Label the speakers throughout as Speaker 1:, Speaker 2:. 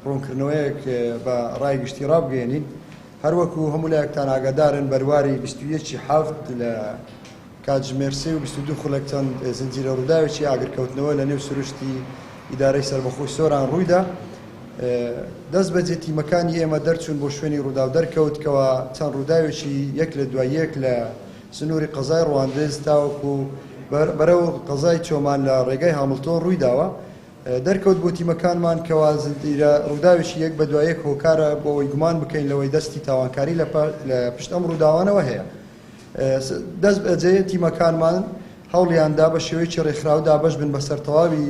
Speaker 1: ڕوونکردنەوەیەک بە ڕای گشتی ڕابگەێنین هەروەکو هەموو لایەکتان ئاگادارن بەرواری 21/7 لە کاتژمێر 3 و 22 خولەک چەند زنجیرە ڕووداوێکی ئاگرکەوتنەوە لە نێو سروشتی ئیدارەی سەربەخۆی سۆران ڕوویدا. دەست بە جێتیمەکانی ئێمە دەرچوون بۆ شوێنی ڕووداو دەرکەوتکەوە چەند ڕووداوێکی یەک لە دوای یەک لە سنووری قەزای ڕواندز تاوەکو بەرەو قەزای چۆمان لە ڕێگای هامڵتۆن ڕوویداوە. دەرکەوت بۆ تیمەکانمان کەوا زنجیرە ڕووداوێکی یەک بە دوای یەک هۆکارە بۆ ئەوەی گومان بکەین لەوەی دەستی تاوانکاری لە پشت ئەم ڕووداوانەوە هەیە. دەست بەجێ تیمەکانمان هەوڵیاندا بە شێوەیەکی ڕێکخراودا بەش بن بەسەر تەواوی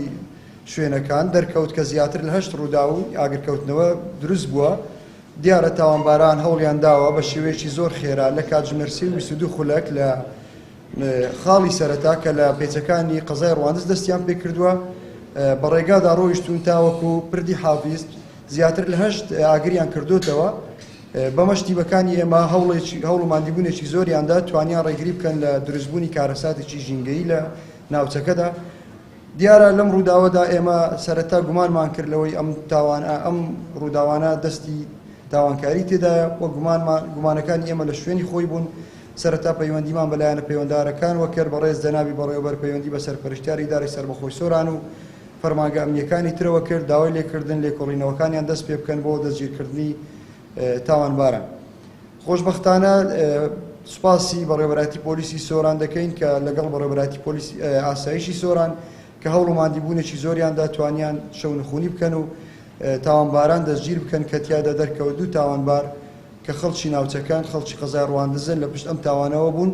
Speaker 1: شوێنەکان دەرکەوت کە زیاتر لە 8 ڕوودا و ئاگرکەوتنەوە دروست بووە. دیارە تاوانباران هەوڵیان داوە بە شێوەیەکی زۆر خێرا لە کاتژمێر 3 و 22 خولەک لە خاڵی سەرەتا کە لە پێچەکانی قەزای ڕواندز دەستیان پێ کردووە بە ڕێگادا ڕۆیشتون تاوەکو پردی حافیز زیاتر لە 8 ئاگریان کردوتەوە. بەمەشتی بەکانی ئێمە هەوڵ و مادیبوونێکی زۆریاندا توانیان ڕێگری بکەن لە دروستبوونی کارەساتێکی ژینگەی لە ناوچەکەدا. دیارە لەم ڕووداوەدا ئێمە سەرەتا گومانمان کرد لەوەی ئەم ڕووداوانە دەستی تاوانکاری تێدایە و گومانەکانی ئێمە لە شوێنی خۆی بوون. سەرەتا پەیوەندیمان بەلایەنە پەیوەنددارەکان وەکرد بەڕێز جەنابی بەڕێوەبەر پەیوەندی بە سەرپەرشتیاری ئیدارەی سەربەخۆی سۆران و فەرمانگە ئەمنیەکانی ترەوە کرد داوای لێکردن لێکۆڵینەوەکانیان دەست پێ بکەن بۆ دەستگیرکردنی تاوانباران. خۆشبەختانە سوپاسی بەڕێوەبەراتی پۆلیسی سۆران دەکەین کە لەگەڵ بەڕێوەبەراتی پۆلیسی ئاسایشی سۆران کە هەوڵ و مادیبوونێکی زۆریاندا توانیان شەونخوونی بکەن و تاوانباران دەستگیر بکەن کە تیادا دەرکەوت دوو تاوانبار کە خەڵکی ناوچەکان خەڵکی قەزای ڕواندزن لە پشت ئەم تاوانەوە بوون